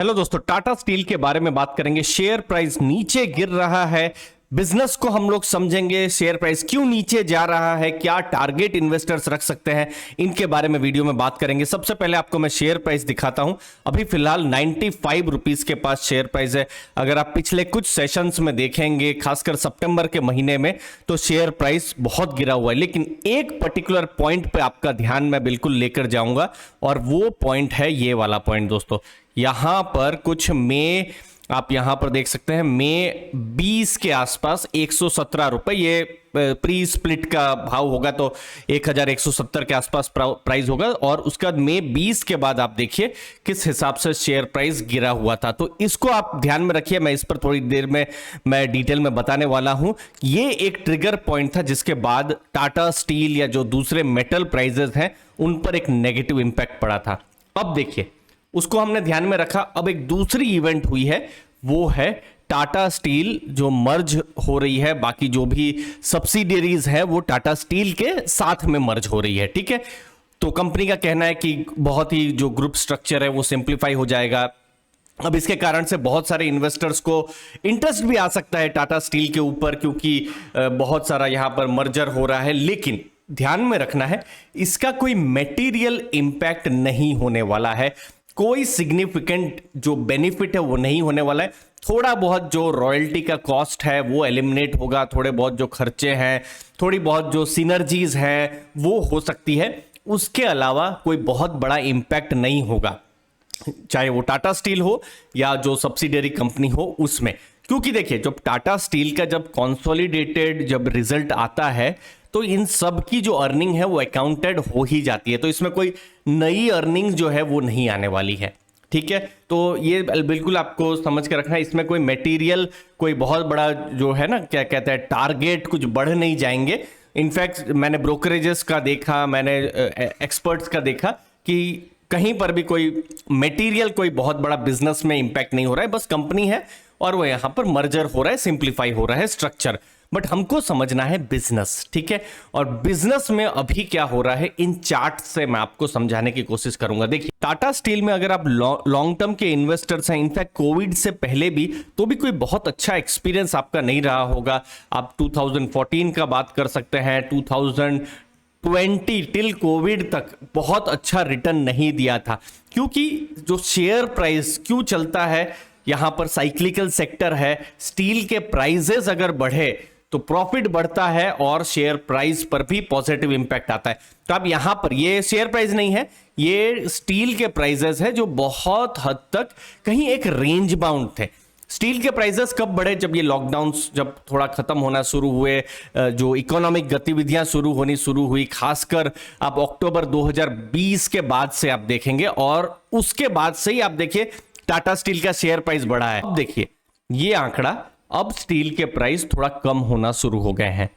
Hello दोस्तों, Tata steel के बारे में बात करेंगे। शेयर प्राइस नीचे गिर रहा है, बिजनेस को हम लोग समझेंगे। शेयर प्राइस क्यों नीचे जा रहा है, क्या टारगेट इन्वेस्टर्स रख सकते हैं, इनके बारे में वीडियो में बात करेंगे। सबसे पहले आपको मैं शेयर प्राइस दिखाता हूं। अभी फिलहाल 95 रुपीस के पास शेयर प्राइस है। अगर आप पिछले कुछ सेशंस में देखेंगे, खासकर सितंबर के महीने में, तो शेयर प्राइस बहुत गिरा हुआ है। लेकिन एक पर्टिकुलर पॉइंट पे आपका ध्यान मैं बिल्कुल लेकर जाऊंगा, और वो पॉइंट है ये वाला पॉइंट। दोस्तों, यहां पर कुछ आप यहां पर देख सकते हैं, मई 20 के आसपास 117 रुपए, ये प्री स्प्लिट का भाव होगा तो 1170 के आसपास प्राइस होगा। और उसके बाद मई 20 के बाद आप देखिए किस हिसाब से शेयर प्राइस गिरा हुआ था। तो इसको आप ध्यान में रखिए, मैं इस पर थोड़ी देर में मैं डिटेल में बताने वाला हूं। ये एक ट्रिगर पॉइंट था जिसके बाद टाटा स्टील या जो दूसरे मेटल प्राइजेस हैं उन पर एक नेगेटिव इंपैक्ट पड़ा था। अब देखिए, उसको हमने ध्यान में रखा। अब एक दूसरी इवेंट हुई है, वो है टाटा स्टील जो मर्ज हो रही है। बाकी जो भी सब्सिडियरीज है वो टाटा स्टील के साथ में मर्ज हो रही है। ठीक है, तो कंपनी का कहना है कि बहुत ही जो ग्रुप स्ट्रक्चर है वो सिंप्लीफाई हो जाएगा। अब इसके कारण से बहुत सारे इन्वेस्टर्स को इंटरेस्ट भी आ सकता है टाटा स्टील के ऊपर, क्योंकि बहुत सारा यहां पर मर्जर हो रहा है। लेकिन ध्यान में रखना है, इसका कोई मटेरियल इंपैक्ट नहीं होने वाला है। कोई सिग्निफिकेंट जो बेनिफिट है वो नहीं होने वाला है। थोड़ा बहुत जो रॉयल्टी का कॉस्ट है वो एलिमिनेट होगा, थोड़े बहुत जो खर्चे हैं, थोड़ी बहुत जो सिनर्जीज हैं वो हो सकती है। उसके अलावा कोई बहुत बड़ा इंपैक्ट नहीं होगा, चाहे वो टाटा स्टील हो या जो सब्सिडियरी कंपनी हो उसमें। क्योंकि देखिए, जब टाटा स्टील का जब कॉन्सोलिडेटेड जब रिजल्ट आता है तो इन सब की जो अर्निंग है वो अकाउंटेड हो ही जाती है। तो इसमें कोई नई अर्निंग जो है वो नहीं आने वाली है। ठीक है, तो ये बिल्कुल आपको समझ के रखना है। इसमें कोई मटेरियल, कोई बहुत बड़ा जो है ना, क्या कहते हैं, टारगेट कुछ बढ़ नहीं जाएंगे। इनफैक्ट मैंने ब्रोकरेजेस का देखा, मैंने एक्सपर्ट्स का देखा कि कहीं पर भी कोई मटेरियल, कोई बहुत बड़ा बिजनेस में इंपैक्ट नहीं हो रहा है। बस कंपनी है और वो यहां पर मर्जर हो रहा है, सिंप्लीफाई हो रहा है स्ट्रक्चर। बट हमको समझना है बिजनेस। ठीक है, और बिजनेस में अभी क्या हो रहा है, इन चार्ट से मैं आपको समझाने की कोशिश करूंगा। देखिए, टाटा स्टील में अगर आप लॉन्ग टर्म के इन्वेस्टर्स हैं, इनफैक्ट कोविड से पहले भी, तो भी कोई बहुत अच्छा एक्सपीरियंस आपका नहीं रहा होगा। आप 2014 का बात कर सकते हैं, 2020 टिल कोविड तक बहुत अच्छा रिटर्न नहीं दिया था। क्योंकि जो शेयर प्राइस क्यों चलता है, यहां पर साइक्लिकल सेक्टर है। स्टील के प्राइजेस अगर बढ़े तो प्रॉफिट बढ़ता है और शेयर प्राइस पर भी पॉजिटिव इंपैक्ट आता है। तो अब यहां पर ये शेयर प्राइस नहीं है, ये स्टील के प्राइजेस है जो बहुत हद तक कहीं एक रेंज बाउंड थे। स्टील के प्राइसेस कब बढ़े, जब ये लॉकडाउन्स जब थोड़ा खत्म होना शुरू हुए, जो इकोनॉमिक गतिविधियां शुरू हुई, खासकर आप अक्टूबर 2020 के बाद से आप देखेंगे, और उसके बाद से ही आप देखिए टाटा स्टील का शेयर प्राइस बढ़ा है। अब देखिए ये आंकड़ा, अब स्टील के प्राइस थोड़ा कम होना शुरू हो गए हैं।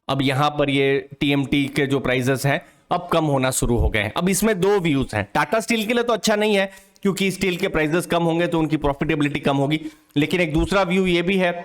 अब यहां पर ये टीएमटी के जो प्राइसेस हैं अब कम होना शुरू हो गए हैं। अब इसमें दो व्यूज हैं। टाटा स्टील के लिए तो अच्छा नहीं है, क्योंकि स्टील के प्राइसेस कम होंगे तो उनकी प्रॉफिटेबिलिटी कम होगी। लेकिन एक दूसरा व्यू ये भी है,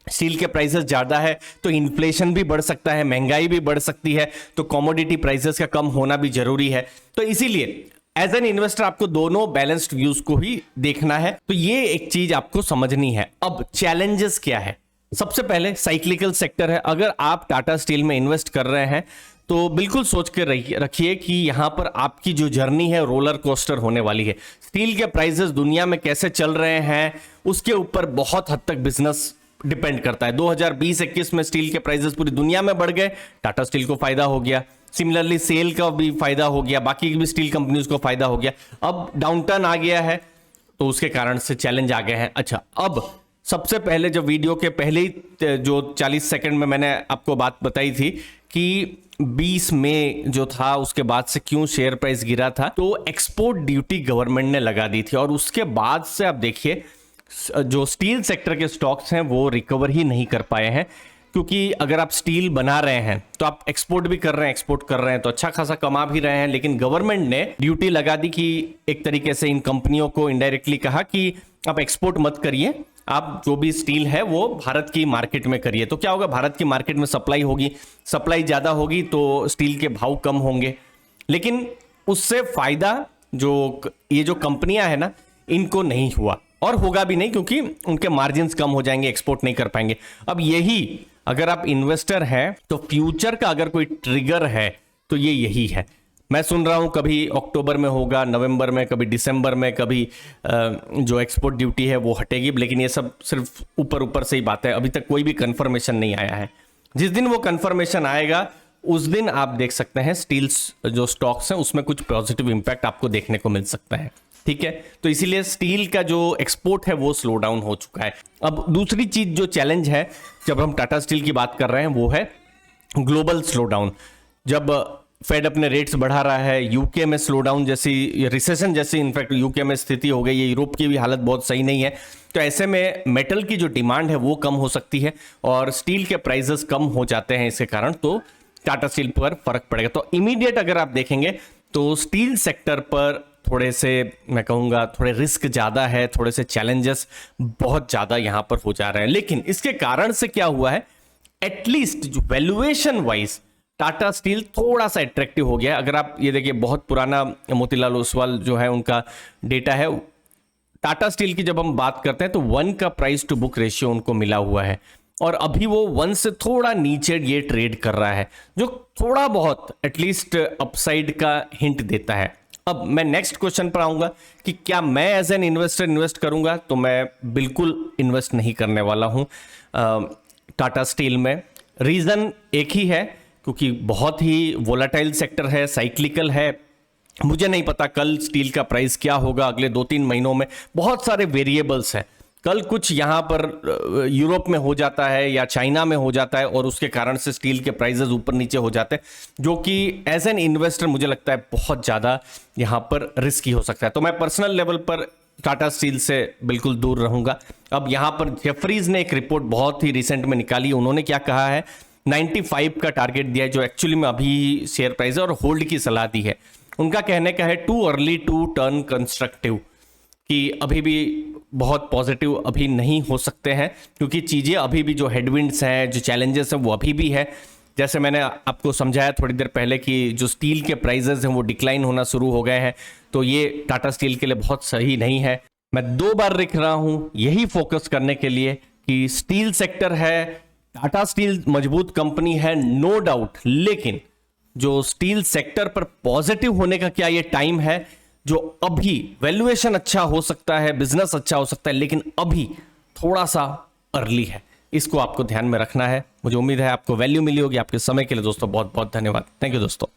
स्टील के प्राइसेस ज्यादा है तो इन्फ्लेशन भी बढ़ सकता है, महंगाई भी बढ़ सकती है, तो कमोडिटी प्राइसेस का कम होना भी जरूरी है। तो इसीलिए एज एन इन्वेस्टर आपको दोनों बैलेंस्ड व्यूज को ही देखना है। तो ये एक चीज आपको समझनी है। अब चैलेंजेस क्या है, सबसे पहले साइक्लिकल सेक्टर है। अगर आप टाटा स्टील में इन्वेस्ट कर रहे हैं तो बिल्कुल सोच के रखिए कि यहां पर आपकी जो जर्नी है रोलर कोस्टर होने वाली है। स्टील के प्राइसेस दुनिया में कैसे चल रहे हैं उसके ऊपर बहुत हद तक बिजनेस डिपेंड करता है। 2020-21 में स्टील के प्राइसेस पूरी दुनिया में बढ़ गए, टाटा स्टील को फायदा हो गया। सिमिलरली सेल का भी फायदा हो गया, बाकी की भी स्टील कंपनीज को फायदा हो गया। अब डाउनटर्न आ गया है तो उसके कारण से चैलेंज आ गए हैं। अच्छा, अब सबसे पहले जब वीडियो के पहले ही जो 40 सेकंड में मैंने आपको बात बताई थी कि 20 मई जो था उसके बाद से क्यों शेयर प्राइस गिरा था, तो एक्सपोर्ट ड्यूटी गवर्नमेंट ने लगा दी थी। और उसके बाद से आप देखिए जो स्टील सेक्टर के स्टॉक्स हैं वो रिकवर ही नहीं कर पाए हैं। क्योंकि अगर आप स्टील बना रहे हैं तो आप एक्सपोर्ट भी कर रहे हैं, एक्सपोर्ट कर रहे हैं तो अच्छा खासा कमा भी रहे हैं। लेकिन गवर्नमेंट ने ड्यूटी लगा दी कि एक तरीके से इन कंपनियों को इनडायरेक्टली कहा कि आप एक्सपोर्ट मत करिए, आप जो भी स्टील है वो भारत की मार्केट में करिए। तो क्या होगा, भारत की मार्केट में सप्लाई होगी, सप्लाई ज्यादा होगी तो स्टील के भाव कम होंगे। लेकिन उससे फायदा जो ये जो कंपनियां है ना, इनको नहीं हुआ और होगा भी नहीं, क्योंकि उनके मार्जिन्स कम हो जाएंगे, एक्सपोर्ट नहीं कर पाएंगे। अब यही अगर आप इन्वेस्टर हैं तो फ्यूचर का अगर कोई ट्रिगर है तो ये यही है। मैं सुन रहा हूं कभी अक्टूबर में होगा, नवंबर में, कभी दिसंबर में, कभी जो एक्सपोर्ट ड्यूटी है वो हटेगी, लेकिन ये सब सिर्फ ऊपर ऊपर से ही बात है, अभी तक कोई भी कंफर्मेशन नहीं आया है। जिस दिन वो कंफर्मेशन आएगा उस दिन आप देख सकते हैं स्टील जो स्टॉक्स हैं उसमें कुछ पॉजिटिव इंपैक्ट आपको देखने को मिल सकता है। ठीक है, तो इसीलिए स्टील का जो एक्सपोर्ट है वो स्लो डाउन हो चुका है। अब दूसरी चीज जो चैलेंज है जब हम टाटा स्टील की बात कर रहे हैं वो है ग्लोबल स्लो डाउन। जब फेड अपने रेट्स बढ़ा रहा है, यूके में स्लो डाउन जैसी, रिसेशन जैसी इनफैक्ट यूके में स्थिति हो गई है, यूरोप की भी हालत बहुत सही नहीं है, तो ऐसे में मेटल की जो डिमांड है वो कम हो सकती है और स्टील के प्राइसेस कम हो जाते हैं इसके कारण, तो टाटा स्टील पर फर्क पड़ेगा। तो इमीडिएट अगर आप देखेंगे तो स्टील सेक्टर पर थोड़े से, मैं कहूंगा थोड़े रिस्क ज्यादा है, थोड़े से चैलेंजेस बहुत ज्यादा यहां पर हो जा रहे हैं। लेकिन इसके कारण से क्या हुआ है, एटलीस्ट जो वैल्यूएशन वाइज टाटा स्टील थोड़ा सा अट्रैक्टिव हो गया। अगर आप ये देखिए, बहुत पुराना मोतीलाल ओसवाल जो है उनका डेटा है, टाटा स्टील की जब हम बात करते हैं तो 1 का प्राइस टू बुक रेशियो उनको मिला हुआ है और अभी वो 1 से थोड़ा नीचे ये ट्रेड कर रहा है, जो थोड़ा बहुत एटलीस्ट अपसाइड का हिंट देता है। अब मैं नेक्स्ट क्वेश्चन पर आऊंगा कि क्या मैं एज एन इन्वेस्टर इन्वेस्ट करूंगा, तो मैं बिल्कुल इन्वेस्ट नहीं करने वाला हूं टाटा स्टील में। रीजन एक ही है, क्योंकि बहुत ही वोलाटाइल सेक्टर है, साइक्लिकल है। मुझे नहीं पता कल स्टील का प्राइस क्या होगा, अगले 2-3 महीनों में बहुत सारे वेरिएबल्स हैं। कल कुछ यहां पर यूरोप में हो जाता है या चाइना में हो जाता है और उसके कारण से स्टील के प्राइसेस ऊपर नीचे हो जाते हैं, जो कि एज एन इन्वेस्टर मुझे लगता है बहुत ज्यादा यहां पर रिस्की हो सकता है। तो मैं पर्सनल लेवल पर टाटा स्टील से बिल्कुल दूर रहूंगा। अब यहां पर जेफरीज ने एक रिपोर्ट बहुत ही रिसेंट में निकाली, उन्होंने क्या कहा है, 95 का टारगेट दिया है, जो एक्चुअली में अभी शेयर प्राइस है, और होल्ड की सलाह दी है। उनका कहने का है too early to turn constructive, कि अभी भी बहुत पॉजिटिव अभी नहीं हो सकते हैं, क्योंकि चीज़ें अभी भी जो हेडविंड्स हैं, जो चैलेंजेस हैं वो अभी भी है। जैसे मैंने आपको समझाया थोड़ी देर पहले कि जो स्टील के प्राइजेस हैं वो डिक्लाइन होना शुरू हो गए हैं, तो ये टाटा स्टील के लिए बहुत सही नहीं है। मैं 2 बार लिख रहा हूं यही फोकस करने के लिए कि स्टील सेक्टर है, टाटा स्टील मजबूत कंपनी है, नो डाउट, लेकिन जो स्टील सेक्टर पर पॉजिटिव होने का क्या ये टाइम है, जो अभी वैल्यूएशन अच्छा हो सकता है, बिजनेस अच्छा हो सकता है, लेकिन अभी थोड़ा सा अर्ली है। इसको आपको ध्यान में रखना है। मुझे उम्मीद है आपको वैल्यू मिली होगी। आपके समय के लिए दोस्तों बहुत बहुत धन्यवाद। थैंक यू दोस्तों।